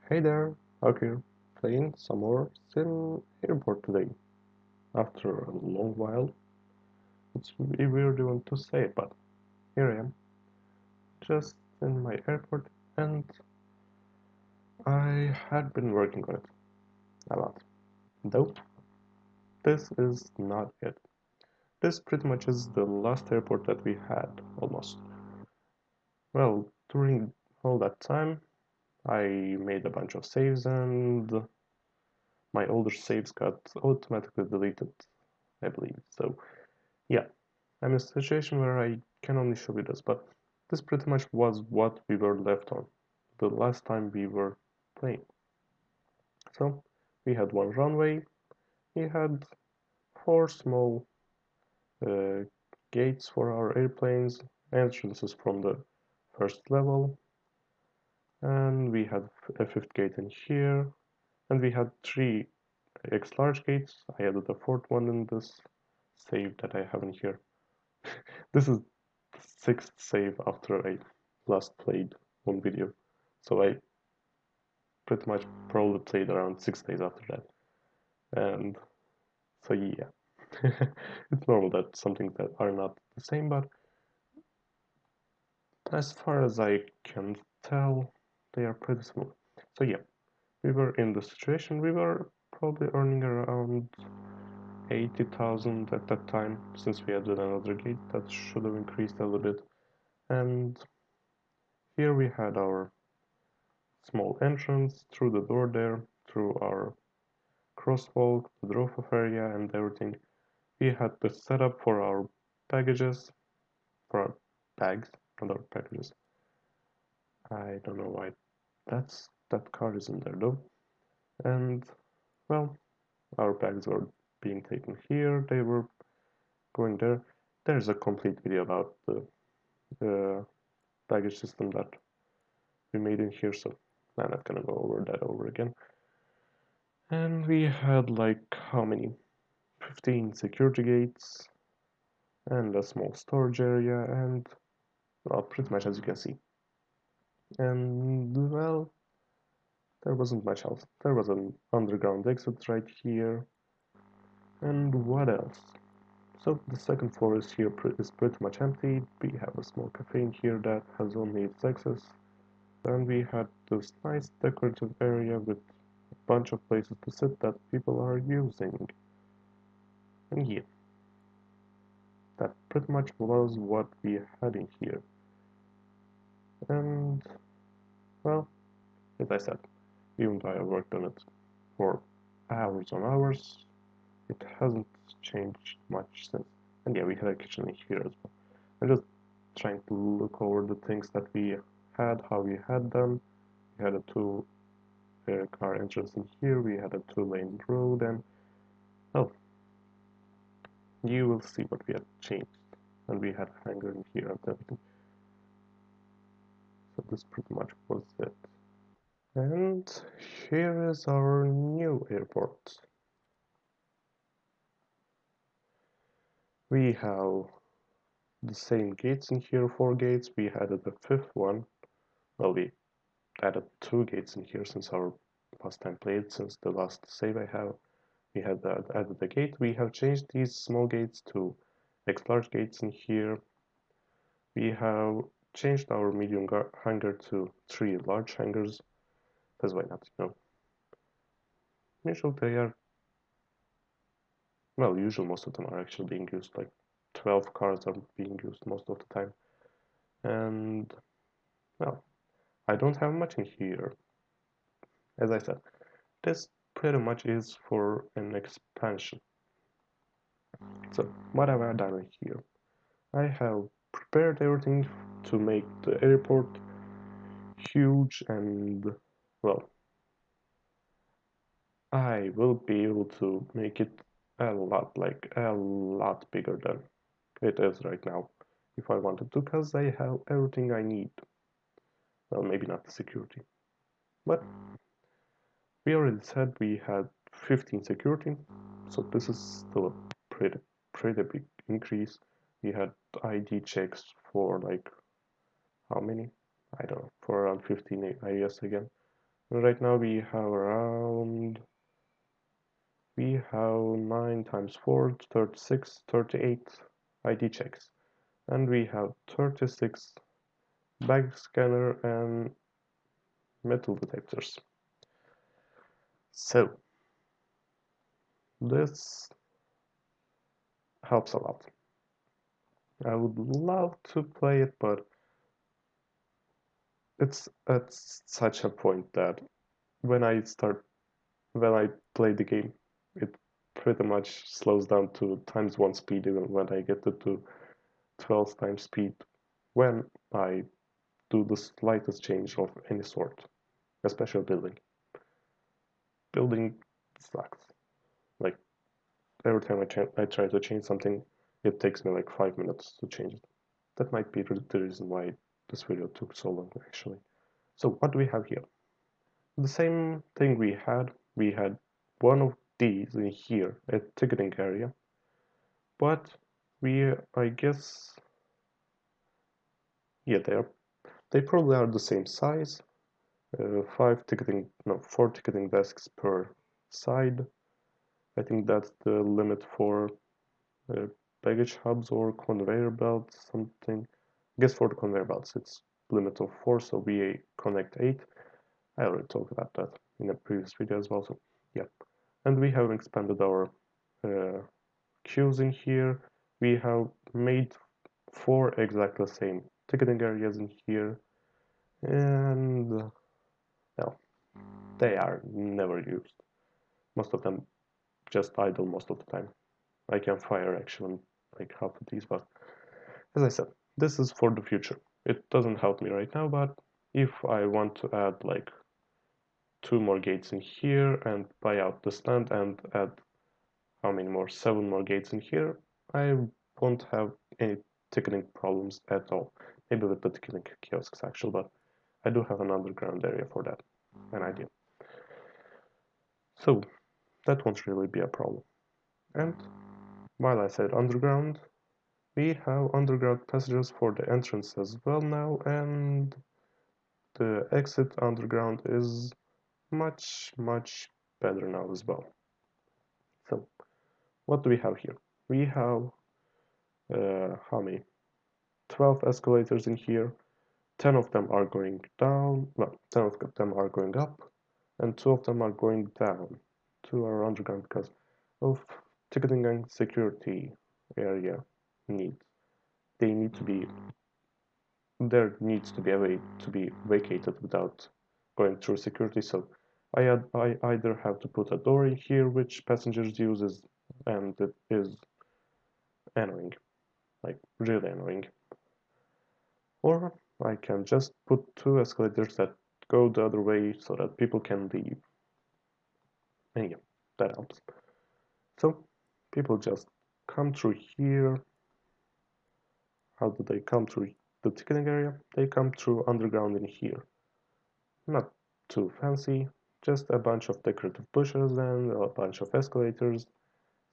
Hey there, out here playing some more SimAirport today. After a long while, it's a weird one to say, but here I am, just in my airport, and I had been working on it a lot. Though, this is not it. This pretty much is the last airport that we had, almost. Well, during all that time, I made a bunch of saves and my older saves got automatically deleted, I believe. So, yeah, I'm in a situation where I can only show you this, but this pretty much was what we were left on the last time we were playing. So we had one runway, we had four small uh, gates for our airplanes, entrances from the first level, and we had a fifth gate in here, and we had three X-large gates. I added a fourth one in this save that I have in here. This is the sixth save after I last played one video, so I pretty much probably played around 6 days after that. And so yeah, it's normal that some things that are not the same, but as far as I can tell, they are pretty similar. So yeah, we were in the situation, we were probably earning around 80,000 at that time, since we added another gate that should have increased a little bit. And here we had our small entrance through the door there, through our crosswalk, the drop-off area, and everything. We had the setup for our packages, for our bags, not our packages. I don't know why that card isn't there though. And well, our bags were being taken here. They were going there. There's a complete video about the baggage system that we made in here, so I'm not gonna go over that over again. And we had like how many? 15 security gates and a small storage area, and well, pretty much as you can see. And well, there wasn't much else. There was an underground exit right here, and what else? So the second floor is here is pretty much empty. We have a small cafe in here that has only its access, and we had this nice decorative area with a bunch of places to sit that people are using. And yeah, that pretty much was what we had in here. And well, as I said, even though I worked on it for hours on hours, it hasn't changed much since. And yeah, we had a kitchen in here as well. I'm just trying to look over the things that we had, how we had them. We had a two car entrance in here, we had a two-lane road, and well, you will see what we had changed. And we had a hangar in here and everything. So this pretty much was it. And here is our new airport. We have the same gates in here, four gates. We added a fifth one. Well, we added two gates in here since our last time played, since the last save I have. We had added a gate. We have changed these small gates to X-large gates in here. We have changed our medium hangar to three large hangars. Because why not, you know? Usually they are, well, usually most of them are actually being used. Like 12 cars are being used most of the time. And, well, I don't have much in here. As I said, this pretty much is for an expansion. So, what have I done here? I have prepared everything to make the airport huge and, well, I will be able to make it like a lot bigger than it is right now if I wanted to, because I have everything I need. Well, maybe not the security, but we already said we had 15 security, so this is still a pretty big increase. We had ID checks for like how many? I don't know, for around 15 areas again. And right now we have 9 times 4, 36, 38 ID checks. And we have 36 bag scanner and metal detectors. So this helps a lot. I would love to play it, but it's at such a point that when I play the game, it pretty much slows down to ×1 speed even when I get it to 12 times speed when I do the slightest change of any sort, especially building. Building sucks. Like every time I try to change something, it takes me like 5 minutes to change it. That might be the reason why this video took so long actually. So what do we have here? The same thing we had one of these in here at ticketing area, but I guess, yeah, they probably are the same size. 4 ticketing desks per side. I think that's the limit for uh, baggage hubs or conveyor belts, something. I guess for the conveyor belts it's limit of 4, so we connect 8. I already talked about that in a previous video as well, so yeah. And we have expanded our uh, queues in here. We have made 4 exactly the same ticketing areas in here, and well, they are never used. Most of them just idle most of the time. I can fire actually like half of these, but as I said, this is for the future. It doesn't help me right now, but if I want to add like 2 more gates in here and buy out the stand and add how many more? 7 more gates in here, I won't have any ticketing problems at all. Maybe with the ticketing kiosks actually, but I do have an underground area for that, an idea. So that won't really be a problem. And while I said underground, we have underground passages for the entrance as well now, and the exit underground is much, much better now as well. So what do we have here? We have how many? 12 escalators in here. 10 of them are going down, well, 10 of them are going up, and 2 of them are going down to our underground because of ticketing and security area needs. They need to be, there needs to be a way to be vacated without going through security, so I either have to put a door in here which passengers uses, and it is annoying, like really annoying. Or I can just put 2 escalators that go the other way so that people can leave. And yeah, that helps. So people just come through here. How do they come through the ticketing area? They come through underground in here. Not too fancy, just a bunch of decorative bushes and a bunch of escalators,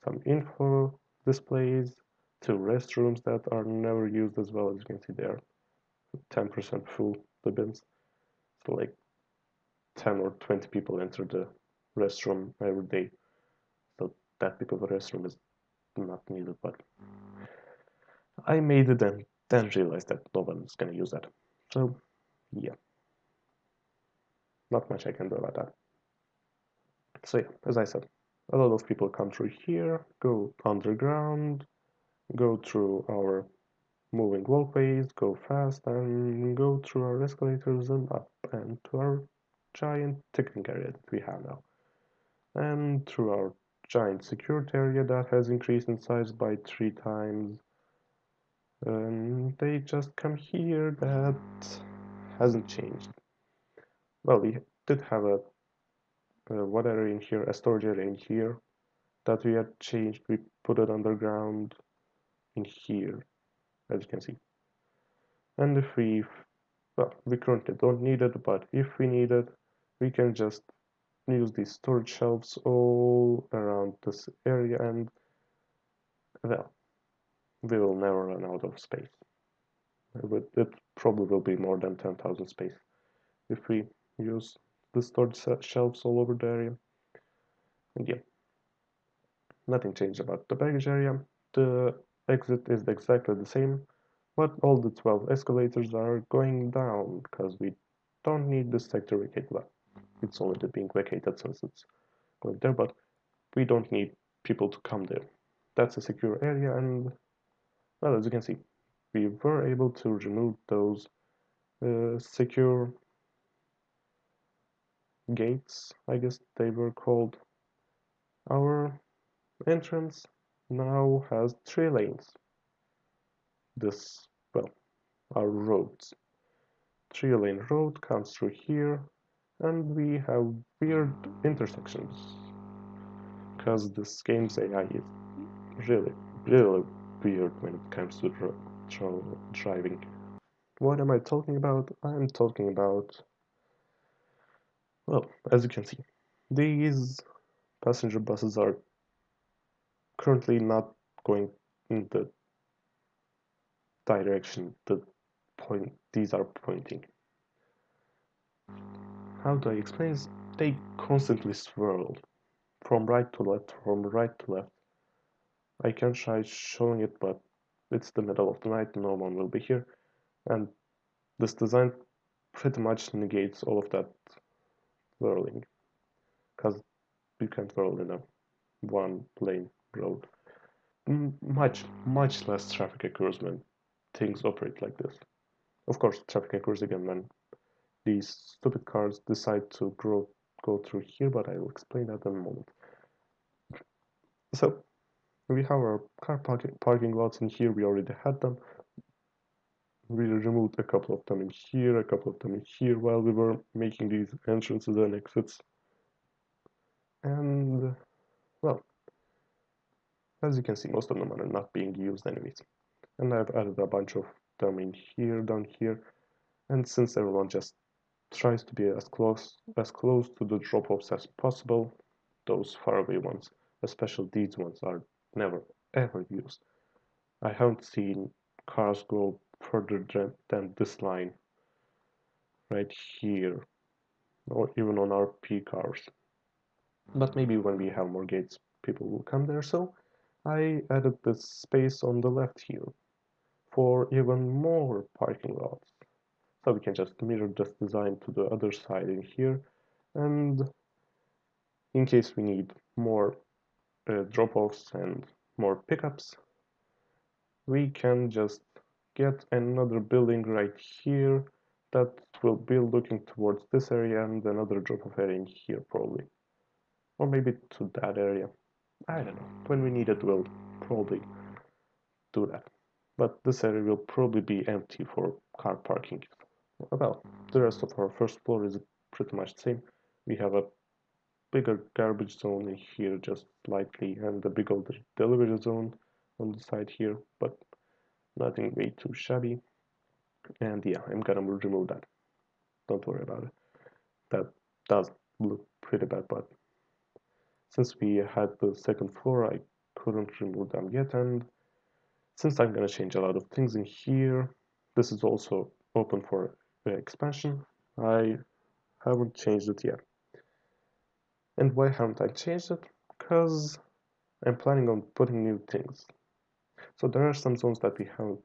some info displays, 2 restrooms that are never used as well. As you can see, they are 10% full, the bins. So like 10 or 20 people enter the restroom every day. So that big of a restroom is not needed, but I made it and then realized that no one is going to use that. So yeah, not much I can do about that. So yeah, as I said, a lot of people come through here, go underground, go through our moving walkways, go fast, and go through our escalators and up and to our giant ticketing area that we have now. And through our giant security area that has increased in size by 3 times. And they just come here, that hasn't changed. Well, we did have what area in here, a storage area in here that we had changed. We put it underground in here, as you can see. And if well, we currently don't need it, but if we need it, we can just use these storage shelves all around this area, and well, we will never run out of space. But it probably will be more than 10,000 space if we use the storage shelves all over the area. And yeah, nothing changed about the baggage area. The exit is exactly the same, but all the 12 escalators are going down because we don't need this sector vacated. Well, it's only being vacated since it's going there, but we don't need people to come there. That's a secure area, and well, as you can see, we were able to remove those secure gates, I guess they were called. Our entrance now has 3 lanes. This, well, our roads. 3-lane road comes through here, and we have weird intersections because this game's AI is really, really weird when it comes to driving. What am I talking about? I'm talking about, well, as you can see, these passenger buses are currently not going in the direction the point these are pointing. How do I explain this? They constantly swirl from right to left, from right to left. I can try showing it, but it's the middle of the night, no one will be here, and this design pretty much negates all of that swirling, because you can't whirl in a one-lane road. Much less traffic occurs when things operate like this. Of course, traffic occurs again when these stupid cars decide to go through here, but I will explain that in a moment. So, we have our car parking lots in here, we already had them. We removed a couple of them in here, a couple of them in here while we were making these entrances and exits. And, well, as you can see, most of them are not being used anyways. And I've added a bunch of them in here, down here. And since everyone just tries to be as close to the drop-offs as possible, those faraway ones, especially these ones, are never ever used. I haven't seen cars go further than this line right here, or even on our P cars. But maybe when we have more gates, people will come there. So I added this space on the left here for even more parking lots. So we can just mirror this design to the other side in here, and in case we need more drop-offs and more pickups, we can just get another building right here that will be looking towards this area and another drop-off area in here probably. Or maybe to that area. I don't know. When we need it, we'll probably do that. But this area will probably be empty for car parking. Well, the rest of our first floor is pretty much the same. We have a bigger garbage zone in here just slightly and a big older delivery zone on the side here, but nothing way too shabby. And yeah, I'm gonna remove that. Don't worry about it. That does look pretty bad, but since we had the second floor, I couldn't remove them yet, and since I'm gonna change a lot of things in here, this is also open for expansion. I haven't changed it yet. And why haven't I changed it? Because I'm planning on putting new things. So there are some zones that we haven't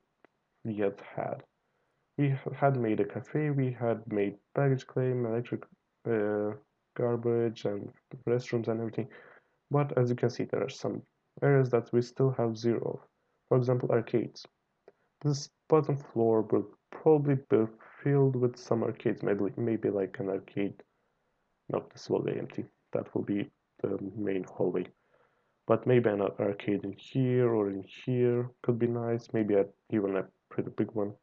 yet had. We had made a cafe, we had made baggage claim, electric uh, garbage, and restrooms and everything. But as you can see, there are some areas that we still have zero of. For example, arcades. This bottom floor will probably be filled with some arcades, maybe like an arcade. No, this will be empty. That will be the main hallway. But maybe an arcade in here or in here could be nice. Maybe even a pretty big one.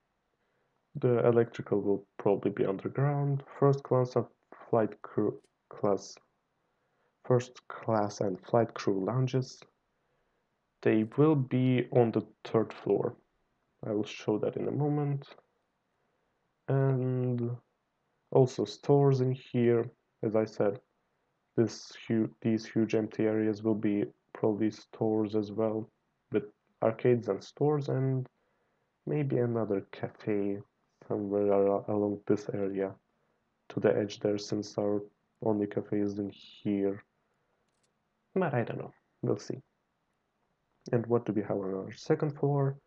The electrical will probably be underground. Class, first class and flight crew lounges. They will be on the third floor. I will show that in a moment. And also stores in here. As I said, these huge empty areas will be probably stores as well, with arcades and stores, and maybe another cafe somewhere along this area to the edge there, since our only cafes in here. But I don't know. We'll see. And what do we have on our second floor?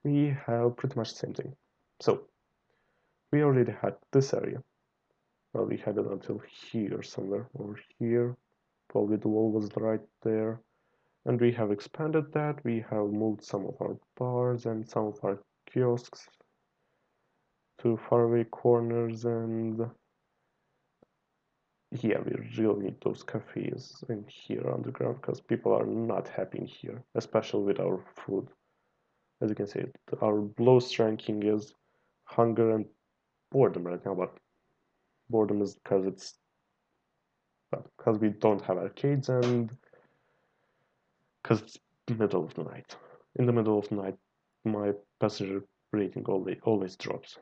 We have pretty much the same thing. So, we already had this area. Well, we had it until here somewhere, over here. Probably the wall was right there. And we have expanded that. We have moved some of our bars and some of our kiosks to faraway corners, and yeah, we really need those cafes in here underground because people are not happy in here, especially with our food. As you can see, our lowest ranking is hunger and boredom right now, but boredom is because we don't have arcades and because it's middle of the night. In the middle of the night, my passenger rating always drops.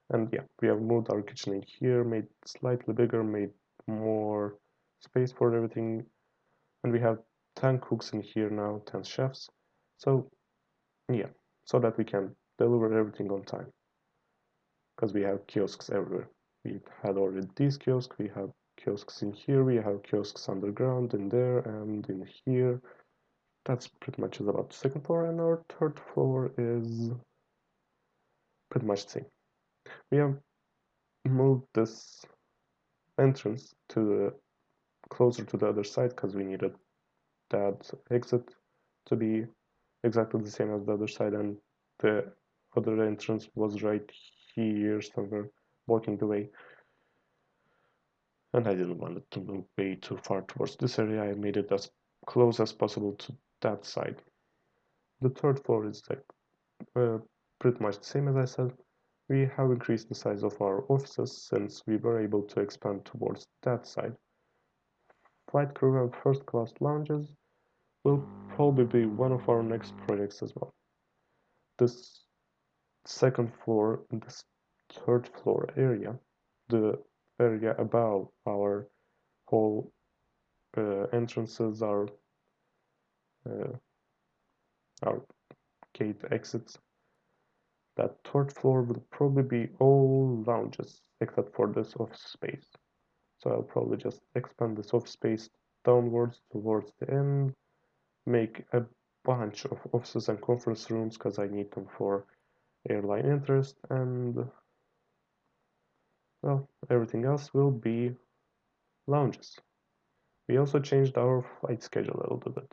And yeah, we have moved our kitchen in here, made slightly bigger, made more space for everything, and we have 10 cooks in here now, 10 chefs. So yeah, so that we can deliver everything on time, because we have kiosks everywhere. We had already these kiosks, we have kiosks in here, we have kiosks underground in there and in here. That's pretty much is about the second floor, and our third floor is pretty much the same. We have moved this entrance to the closer to the other side because we needed that exit to be exactly the same as the other side, and the other entrance was right here somewhere blocking the way, and I didn't want it to move way too far towards this area. I made it as close as possible to that side. The third floor is like pretty much the same as I said. We have increased the size of our offices since we were able to expand towards that side. Flight crew and first class lounges will probably be one of our next projects as well. This second floor and this third floor area, the area above our whole entrances, uh, our gate exits, that third floor will probably be all lounges except for this office space. So I'll probably just expand this office space downwards towards the end, make a bunch of offices and conference rooms because I need them for airline interest, and well, everything else will be lounges. We also changed our flight schedule a little bit.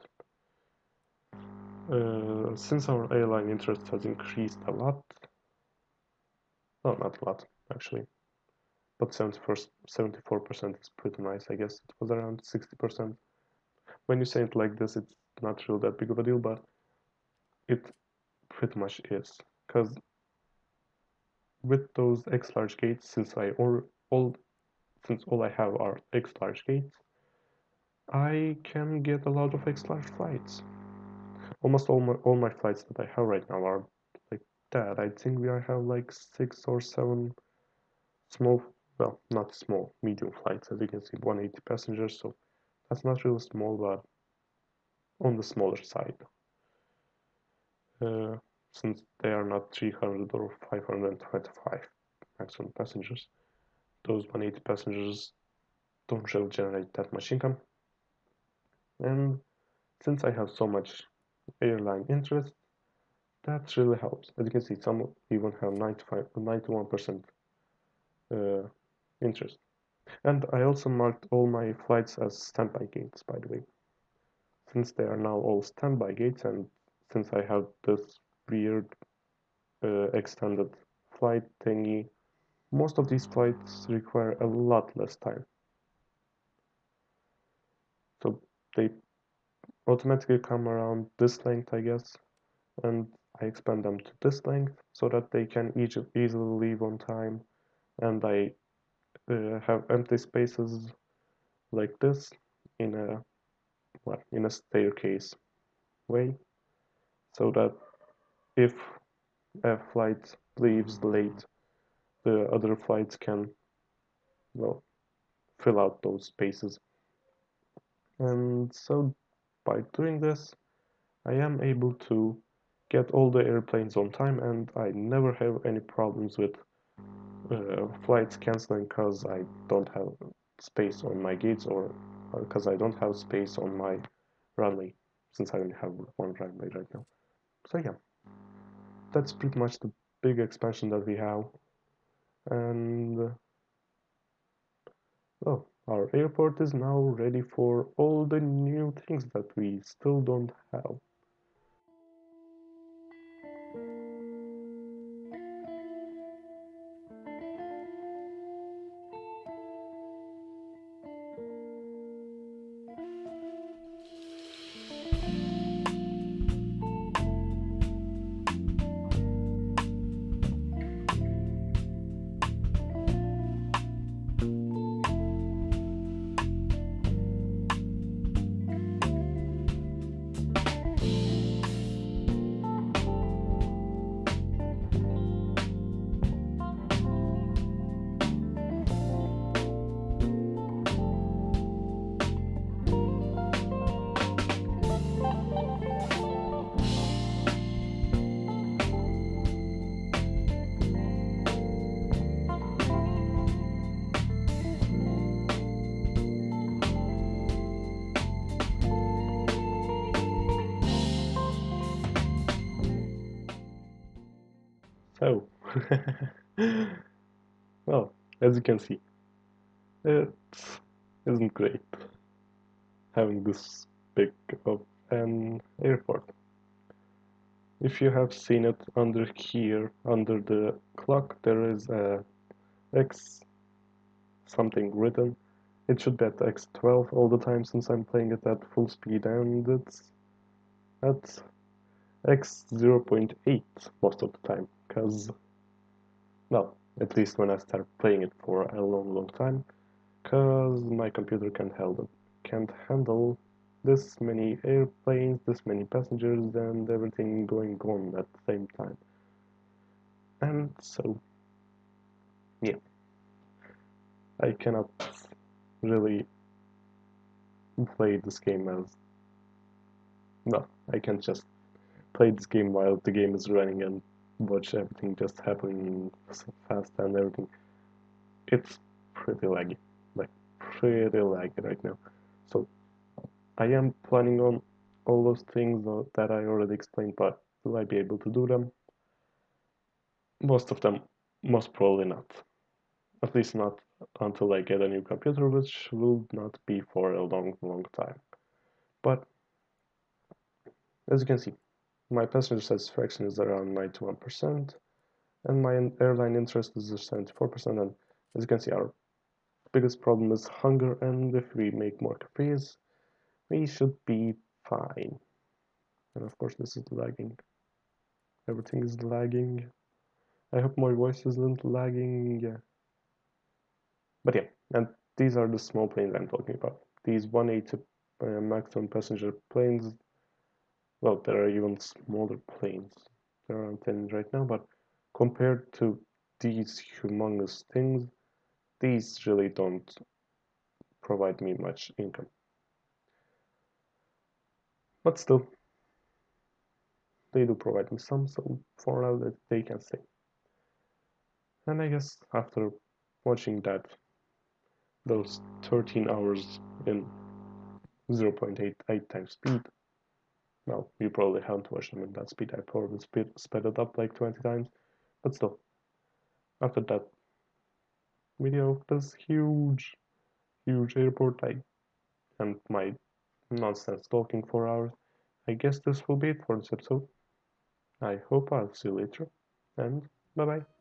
Since our airline interest has increased a lot, well, not a lot actually, but 74% is pretty nice. I guess it was around 60%. When you say it like this, it's not really that big of a deal, but it pretty much is. Because with those X large gates, since all I have are X large gates, I can get a lot of X large flights. Almost all my flights that I have right now are like that. I think we have like 6 or 7 small, well, not small, medium flights. As you can see, 180 passengers. So that's not really small, but on the smaller side. Uh, since they are not 300 or 525 maximum passengers, those 180 passengers don't really generate that much income. And since I have so much airline interest, that really helps. As you can see, some even have 91% interest. And I also marked all my flights as standby gates, by the way. Since they are now all standby gates, and since I have this weird extended flight thingy, most of these flights require a lot less time. So they automatically come around this length, I guess, and I expand them to this length so that they can easily leave on time, and I have empty spaces like this in a staircase way, so that if a flight leaves late, the other flights can, well, fill out those spaces. And so by doing this, I am able to get all the airplanes on time, and I never have any problems with flights canceling because I don't have space on my gates or because I don't have space on my runway since I only have one runway right now. So yeah, that's pretty much the big expansion that we have. And well, our airport is now ready for all the new things that we still don't have. So, well, as you can see, it isn't great having this big of an airport. If you have seen it under here, under the clock, there is a X something written. It should be at X12 all the time since I'm playing it at full speed, and it's at X 0.8 most of the time, because, well, at least when I start playing it for a long time, because my computer can't handle this many airplanes, this many passengers, and everything going on at the same time. And so, yeah, I cannot really play this game as, no, I can't just play this game while the game is running and watch everything just happening so fast and everything. It's pretty laggy, like pretty laggy right now. So I am planning on all those things that I already explained, but will I be able to do them? Most of them, most probably not. At least not until I get a new computer, which will not be for a long time. But as you can see, my passenger satisfaction is around 91%, and my airline interest is 74%. And as you can see, our biggest problem is hunger, and if we make more cafes, we should be fine. And of course, this is lagging. Everything is lagging. I hope my voice isn't lagging. Yeah. But yeah, and these are the small planes I'm talking about. These 180 maximum passenger planes, well, there are even smaller planes. There aren't any right now, but compared to these humongous things, these really don't provide me much income. But still, they do provide me some, so for now that they can stay. And I guess after watching those 13 hours in 0.88 times speed, well, you probably haven't watched them in that speed. I probably sped it up like 20 times, but still, after that video of this huge airport, and my nonsense talking for hours, I guess this will be it for this episode. I hope I'll see you later, and bye bye.